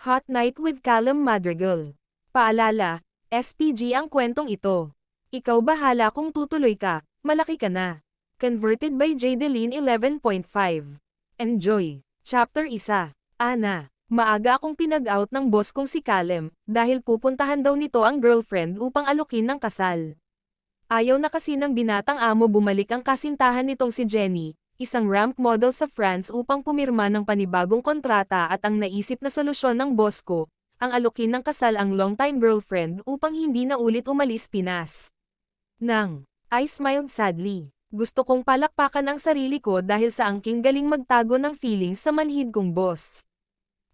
Hot Night with Callum Madrigal. Paalala, SPG ang kwentong ito. Ikaw bahala kung tutuloy ka, malaki ka na. Converted by Jadeline 11.5. Enjoy. Chapter 1. Ana. Maaga akong pinag-out ng boss kong si Callum, dahil pupuntahan daw nito ang girlfriend upang alukin ng kasal. Ayaw na kasi ng binatang amo bumalik ang kasintahan nitong si Jenny, isang ramp model sa France upang pumirma ng panibagong kontrata at ang naisip na solusyon ng boss ko, ang alukin ng kasal ang longtime girlfriend upang hindi na ulit umalis Pinas. I smiled sadly. Gusto kong palakpakan ang sarili ko dahil sa angking galing magtago ng feelings sa manhid kong boss.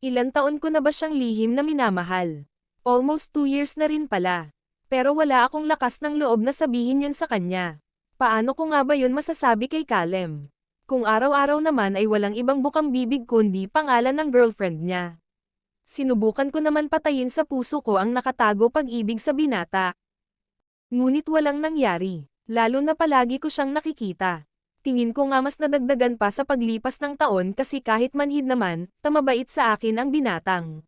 Ilan taon ko na ba siyang lihim na minamahal? Almost 2 years na rin pala. Pero wala akong lakas ng loob na sabihin yun sa kanya. Paano ko nga ba yun masasabi kay Callum? Kung araw-araw naman ay walang ibang bukang bibig kundi pangalan ng girlfriend niya. Sinubukan ko naman patayin sa puso ko ang nakatago pag-ibig sa binata. Ngunit walang nangyari, lalo na palagi ko siyang nakikita. Tingin ko nga mas nadagdagan pa sa paglipas ng taon kasi kahit manhid naman, tamabait sa akin ang binatang.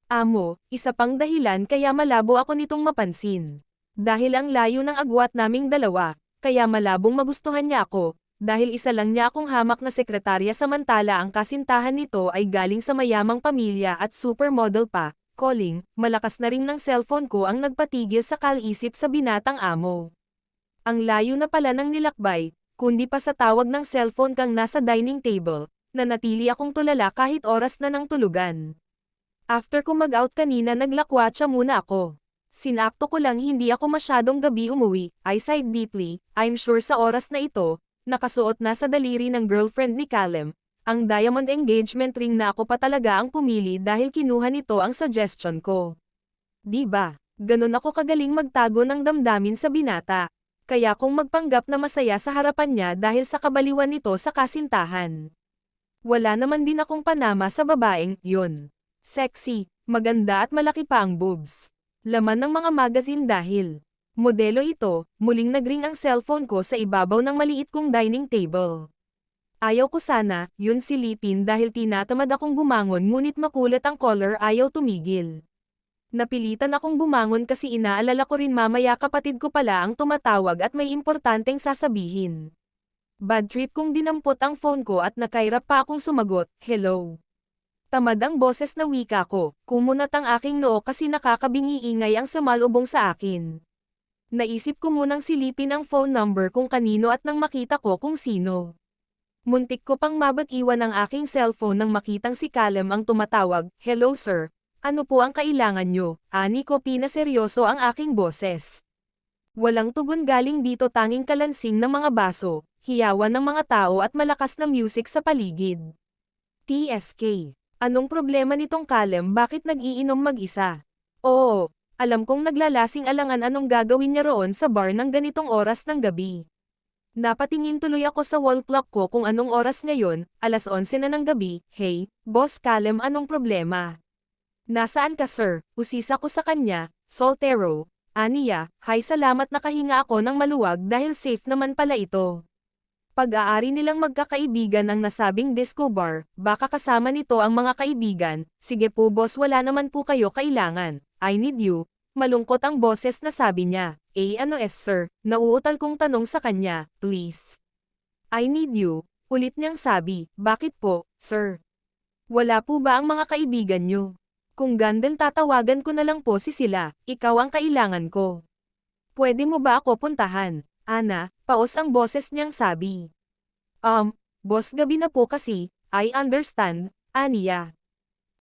Amo, isa pang dahilan kaya malabo ako nitong mapansin. Dahil ang layo ng agwat naming dalawa, kaya malabong magustuhan niya ako, dahil isa lang niya akong hamak na sekretarya samantala ang kasintahan nito ay galing sa mayamang pamilya at supermodel pa. Calling, malakas na ring ng cellphone ko ang nagpatigil sa kal-isip sa binatang amo. Ang layo na pala ng nilakbay, kundi pa sa tawag ng cellphone kang nasa dining table, nanatili akong tulala kahit oras na ng tulugan. After ko mag-out kanina naglakwatsa muna ako. Sinakto ko lang hindi ako masyadong gabi umuwi, I sighed deeply, I'm sure sa oras na ito, nakasuot na sa daliri ng girlfriend ni Callum, ang diamond engagement ring na ako pa talaga ang pumili dahil kinuha nito ang suggestion ko. Diba, ganun ako kagaling magtago ng damdamin sa binata. Kaya kung magpanggap na masaya sa harapan niya dahil sa kabaliwan nito sa kasintahan. Wala naman din akong panama sa babaeng yun. Sexy, maganda at malaki pa ang boobs. Laman ng mga magazine dahil. Modelo ito, muling nagring ang cellphone ko sa ibabaw ng maliit kong dining table. Ayaw ko sana, yun silipin dahil tinatamad akong bumangon ngunit makulit ang collar ayaw tumigil. Napilitan akong bumangon kasi inaalala ko rin mamaya kapatid ko pala ang tumatawag at may importanteng sasabihin. Bad trip kong dinampot ang phone ko at nakairap pa akong sumagot, hello. Tamad ang boses na wika ko, kumunat ang aking noo kasi nakakabingi-ingay ang sumalubong sa akin. Naisip ko munang silipin ang phone number kung kanino at nang makita ko kung sino. Muntik ko pang mabatiwan ang aking cellphone nang makitang si Callum ang tumatawag, hello sir. Ano po ang kailangan nyo? Ani ko pinaseryoso ang aking boses. Walang tugon galing dito tanging kalansing ng mga baso, hiyawan ng mga tao at malakas na music sa paligid. TSK. Anong problema nitong Callum bakit nag-iinom mag-isa? Oo, alam kong naglalasing alangan anong gagawin niya roon sa bar ng ganitong oras ng gabi. Napatingin tuloy ako sa wall clock ko kung anong oras ngayon, 11:00 na ng gabi. Hey, Boss Callum anong problema? Nasaan ka sir? Usisa ko sa kanya, Soltero. Aniya, hay salamat nakahinga ako ng maluwag dahil safe naman pala ito. Pag-aari nilang magkakaibigan ang nasabing disco bar, baka kasama nito ang mga kaibigan, sige po boss wala naman po kayo kailangan, I need you. Malungkot ang boses na sabi niya, ano sir, nauutal kong tanong sa kanya, please. I need you, ulit niyang sabi, bakit po, sir? Wala po ba ang mga kaibigan niyo? Kung gandan tatawagan ko na lang po si sila, ikaw ang kailangan ko. Pwede mo ba ako puntahan? Ana, paos ang boses niyang sabi. Boss gabi na po kasi, I understand, Aniya.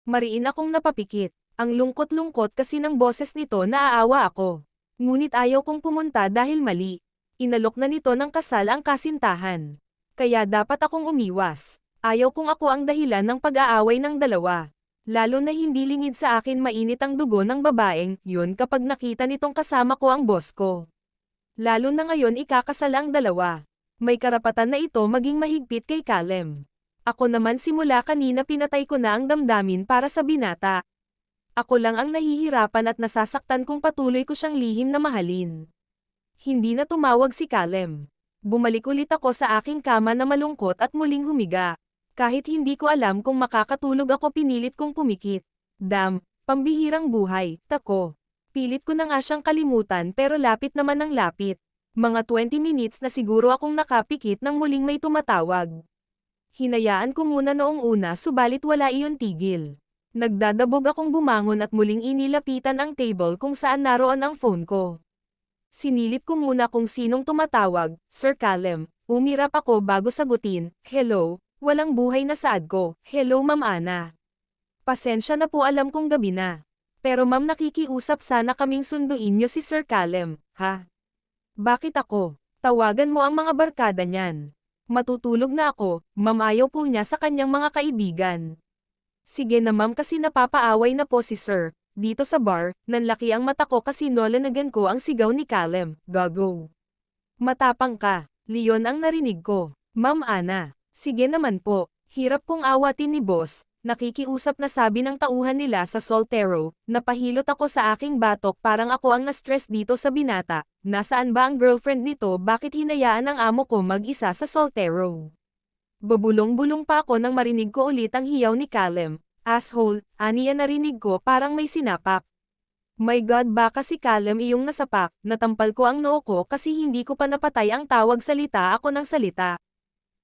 Mariin akong napapikit, ang lungkot-lungkot kasi ng boses nito naaawa ako. Ngunit ayaw kong pumunta dahil mali. Inalok na nito ng kasal ang kasintahan. Kaya dapat akong umiwas. Ayaw kong ako ang dahilan ng pag-aaway ng dalawa. Lalo na hindi lingid sa akin mainit ang dugo ng babaeng, yun kapag nakita nitong kasama ko ang boss ko. Lalo na ngayon ikakasal ang dalawa. May karapatan na ito maging mahigpit kay Callum. Ako naman simula kanina pinatay ko na ang damdamin para sa binata. Ako lang ang nahihirapan at nasasaktan kung patuloy ko siyang lihim na mahalin. Hindi na tumawag si Callum. Bumalik ulit ako sa aking kama na malungkot at muling humiga. Kahit hindi ko alam kung makakatulog ako pinilit kong pumikit. Damn, pambihirang buhay, tako. Pilit ko na nga siyang kalimutan pero lapit naman ng lapit. Mga 20 minutes na siguro akong nakapikit nang muling may tumatawag. Hinayaan ko muna noong una subalit wala iyon tigil. Nagdadabog akong bumangon at muling inilapitan ang table kung saan naroon ang phone ko. Sinilip ko muna kung sinong tumatawag, Sir Callum. Umirap ako bago sagutin, hello, walang buhay na saad ko, hello Ma'am Ana. Pasensya na po alam kong gabi na. Pero ma'am nakikiusap sana kaming sunduin niyo si Sir Callum, ha? Bakit ako? Tawagan mo ang mga barkada niyan. Matutulog na ako, ma'am ayaw po niya sa kanyang mga kaibigan. Sige na ma'am kasi napapaaway na po si Sir. Dito sa bar, nanlaki ang mata ko kasi nolanagan ko ang sigaw ni Callum, gago. Matapang ka, Leon ang narinig ko. Ma'am Ana, sige naman po, hirap pong awatin ni boss. Nakikiusap na sabi ng tauhan nila sa Soltero, napahilot ako sa aking batok parang ako ang na-stress dito sa binata. Nasaan ba ang girlfriend nito bakit hinayaan ng amo ko mag-isa sa Soltero? Bubulong-bulong pa ako nang marinig ko ulit ang hiyaw ni Callum. Asshole, aniya narinig ko parang may sinapak. My God baka si Callum iyong nasapak, natampal ko ang noo ko kasi hindi ko pa napatay ang tawag salita ako ng salita.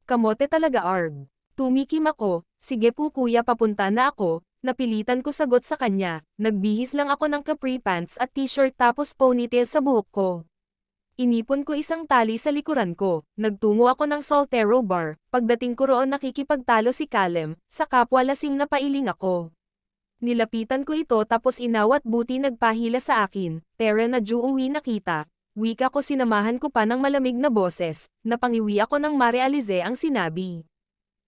Kamote talaga arg. Tumikim ako, sige po kuya papunta na ako, napilitan ko sagot sa kanya, nagbihis lang ako ng capri pants at t-shirt tapos ponytail sa buhok ko. Inipon ko isang tali sa likuran ko, nagtungo ako ng Soltero bar, pagdating ko roon nakikipagtalo si Callum, sa kapwa lasing na pailing ako. Nilapitan ko ito tapos inawat buti nagpahila sa akin, Tara na uwi na kita. Wika ko sinamahan ko pa ng malamig na boses, napangiwi ako ng Mare Alize ang sinabi.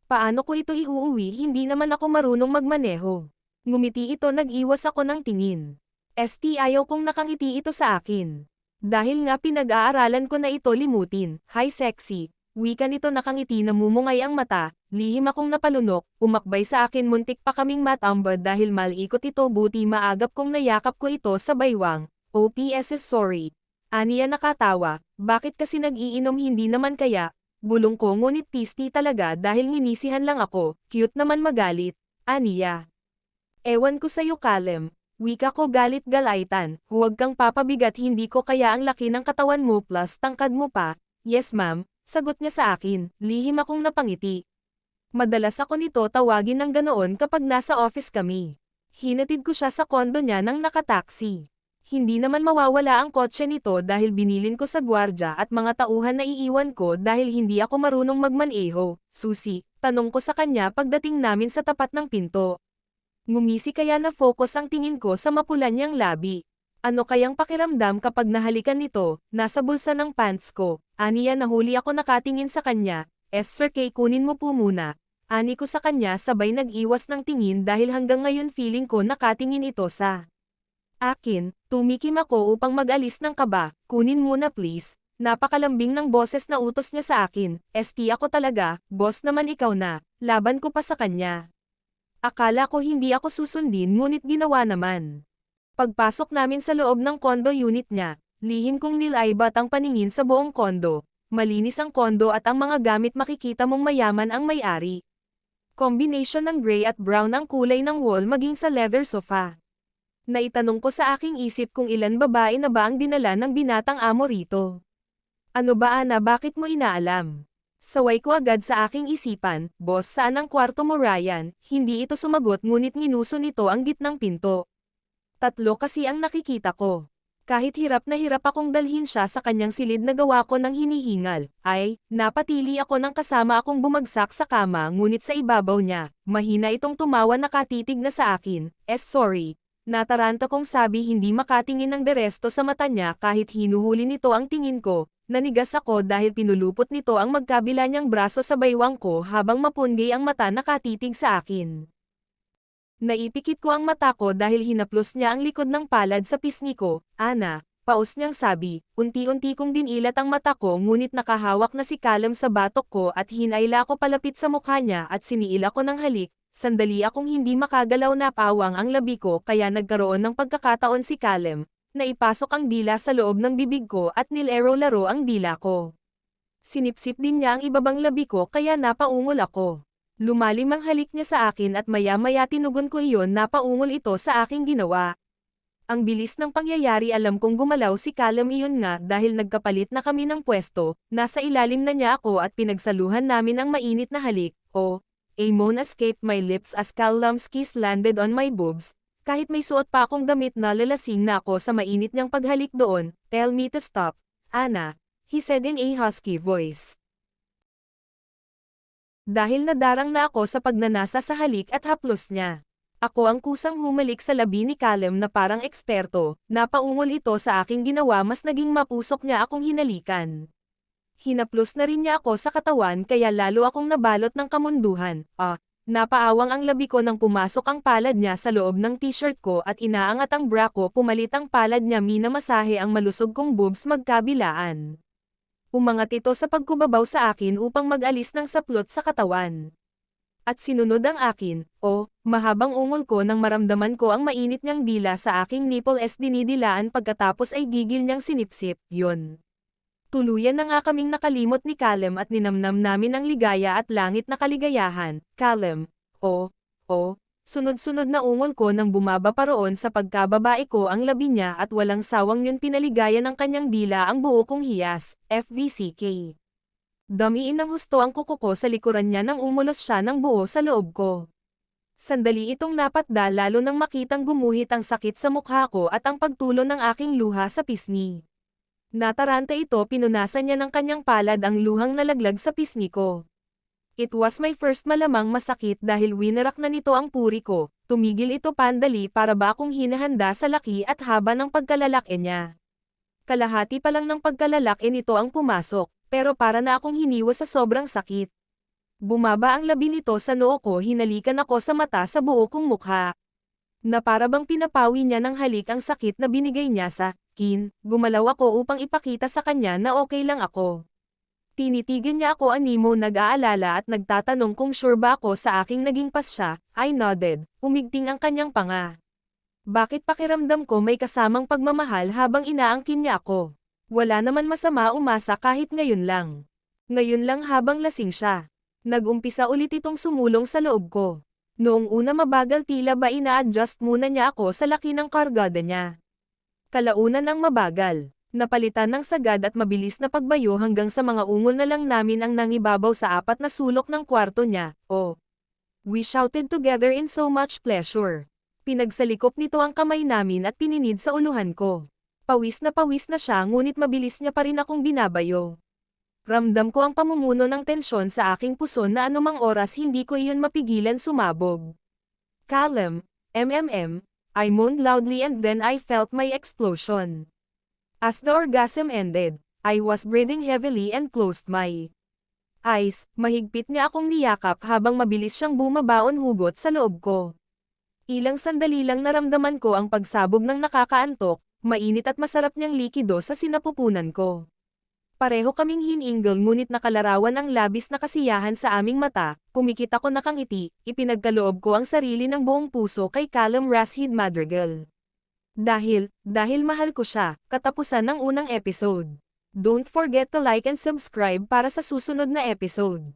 Paano ko ito iuuwi hindi naman ako marunong magmaneho. Ngumiti ito nag-iwas ako ng tingin. ST ayaw kong nakangiti ito sa akin. Dahil nga pinag-aaralan ko na ito limutin, hi sexy. Wika nito nakangiti namumungay ang mata, lihim akong napalunok, umakbay sa akin muntik pa kaming matambad dahil malikot ito buti maagap kong nayakap ko ito sa baywang. OPS is sorry. Aniya nakatawa, bakit kasi nag-iinom hindi naman kaya? Bulong ko ngunit pisti talaga dahil nginisihan lang ako, cute naman magalit, aniya. Ewan ko sa'yo Callum, wika ko galit galaitan, huwag kang papabigat hindi ko kaya ang laki ng katawan mo plus tangkad mo pa, yes ma'am, sagot niya sa akin, lihim akong napangiti. Madalas ako nito tawagin ng ganoon kapag nasa office kami. Hinatid ko siya sa kondo niya nang nakataksi. Hindi naman mawawala ang kotse nito dahil binilin ko sa gwardya at mga tauhan na iiwan ko dahil hindi ako marunong magmaneho. Susi, tanong ko sa kanya pagdating namin sa tapat ng pinto. Ngumisi kaya na focus ang tingin ko sa mapula niyang labi. Ano kayang pakiramdam kapag nahalikan nito, nasa bulsa ng pants ko, aniya nahuli ako nakatingin sa kanya, Sir Kay kunin mo po muna. Ani ko sa kanya sabay nag-iwas ng tingin dahil hanggang ngayon feeling ko nakatingin ito sa akin, tumikim ako upang mag-alis ng kaba, kunin muna please. Napakalambing ng boses na utos niya sa akin, ST ako talaga, boss naman ikaw na, laban ko pa sa kanya. Akala ko hindi ako susundin ngunit ginawa naman. Pagpasok namin sa loob ng kondo unit niya, lihim kong nilaibat ang paningin sa buong kondo. Malinis ang kondo at ang mga gamit makikita mong mayaman ang may-ari. Combination ng gray at brown ang kulay ng wall maging sa leather sofa. Naitanong ko sa aking isip kung ilan babae na ba ang dinala ng binatang amo rito. Ano ba Ana bakit mo inaalam? Saway ko agad sa aking isipan, boss saan ang kwarto mo Ryan, hindi ito sumagot ngunit nginuso nito ang gitnang pinto. Tatlo kasi ang nakikita ko. Kahit hirap na hirap akong dalhin siya sa kanyang silid na gawa ko ng hinihingal, ay, napatili ako ng kasama akong bumagsak sa kama ngunit sa ibabaw niya, mahina itong tumawa nakatitig na sa akin, sorry. Nataranta kong sabi hindi makatingin ng deresto sa mata niya kahit hinuhuli nito ang tingin ko, nanigas ako dahil pinulupot nito ang magkabila niyang braso sa baywang ko habang mapunggay ang mata nakatitig sa akin. Naipikit ko ang mata ko dahil hinaplos niya ang likod ng palad sa pisngi ko, Ana, paus niyang sabi, unti-unti kong dinilat ang mata ko ngunit nakahawak na si Callum sa batok ko at hinayla ko palapit sa mukha niya at siniila ko ng halik. Sandali akong hindi makagalaw na pawang ang labi ko kaya nagkaroon ng pagkakataon si Callum, na ipasok ang dila sa loob ng bibig ko at nilero-laro ang dila ko. Sinipsip din niya ang ibabang labi ko kaya napaungol ako. Lumalim ang halik niya sa akin at maya-maya tinugon ko iyon na paungol ito sa aking ginawa. Ang bilis ng pangyayari, alam kong gumalaw si Callum, iyon nga dahil nagkapalit na kami ng pwesto, nasa ilalim na niya ako at pinagsaluhan namin ang mainit na halik. Oh, a moan escaped my lips as Callum's kiss landed on my boobs. Kahit may suot pa akong damit na lalasing na ako sa mainit niyang paghalik doon. Tell me to stop, Anna, he said in a husky voice. Dahil nadarang na ako sa pagnanasa sa halik at haplos niya. Ako ang kusang humalik sa labi ni Callum na parang eksperto, napaungol ito sa aking ginawa, mas naging mapusok niya akong hinalikan. Hinaplos na rin niya ako sa katawan kaya lalo akong nabalot ng kamunduhan. Napaawang ang labi ko nang pumasok ang palad niya sa loob ng t-shirt ko at inaangat ang bra ko, pumalit ang palad niya, minamasahe ang malusog kong boobs magkabilaan. Umangat ito sa pagkubabaw sa akin upang mag-alis ng saplot sa katawan. At sinunod ang akin, mahabang ungol ko nang maramdaman ko ang mainit niyang dila sa aking nipple dinidilaan, pagkatapos ay gigil niyang sinipsip, yon. Tuluyan na nga kaming nakalimot ni Callum at ninamnam namin ang ligaya at langit na kaligayahan. Callum, sunod-sunod na ungol ko nang bumaba pa roon sa pagkababae ko ang labi niya at walang sawang yun pinaligaya ng kanyang dila ang buo kong hiyas, FVCK. Damiin ng husto ang kuko ko sa likuran niya nang umulos siya ng buo sa loob ko. Sandali itong napatda lalo nang makitang gumuhit ang sakit sa mukha ko at ang pagtulo ng aking luha sa pisngi. Nataranta ito, pinunasan niya ng kanyang palad ang luhang nalaglag sa pisngi ko. It was my first, malamang masakit dahil winarak na nito ang puri ko. Tumigil ito pandali para ba akong hinahanda sa laki at haba ng pagkalalaki niya. Kalahati pa lang ng pagkalalaki nito ang pumasok. Pero para na akong hiniwa sa sobrang sakit. Bumaba ang labi nito sa noo ko, hinalikan ako sa mata sa buo kong mukha. Na para bang pinapawi niya ng halik ang sakit na binigay niya sa akin. Gumalaw ako upang ipakita sa kanya na okay lang ako. Tinitigan niya ako animo, nag-aalala at nagtatanong kung sure ba ako sa aking naging pasya. I nodded, umigting ang kanyang panga. Bakit pakiramdam ko may kasamang pagmamahal habang inaangkin niya ako? Wala naman masama umasa kahit ngayon lang. Ngayon lang habang lasing siya. Nag-umpisa ulit itong sumulong sa loob ko. Noong una mabagal, tila ba ina-adjust muna niya ako sa laki ng kargada niya. Kalaunan ang mabagal. Napalitan ng sagad at mabilis na pagbayo hanggang sa mga ungol na lang namin ang nangibabaw sa apat na sulok ng kwarto niya. We shouted together in so much pleasure. Pinagsalikop nito ang kamay namin at pininid sa uluhan ko. Pawis na siya, ngunit mabilis niya pa rin akong binabayo. Ramdam ko ang pamumuno ng tensyon sa aking puso na anumang oras hindi ko iyon mapigilan sumabog. Callum, I moaned loudly and then I felt my explosion. As the orgasm ended, I was breathing heavily and closed my eyes. Mahigpit niya akong niyakap habang mabilis siyang bumabaon hugot sa loob ko. Ilang sandali lang naramdaman ko ang pagsabog ng nakakaantok, mainit at masarap niyang likido sa sinapupunan ko. Pareho kaming hiningal ngunit nakalarawan ang labis na kasiyahan sa aming mata, pumikit ako nakangiti, ipinagkaloob ko ang sarili ng buong puso kay Callum Rashid Madrigal. Dahil mahal ko siya, katapusan ng unang episode. Don't forget to like and subscribe para sa susunod na episode.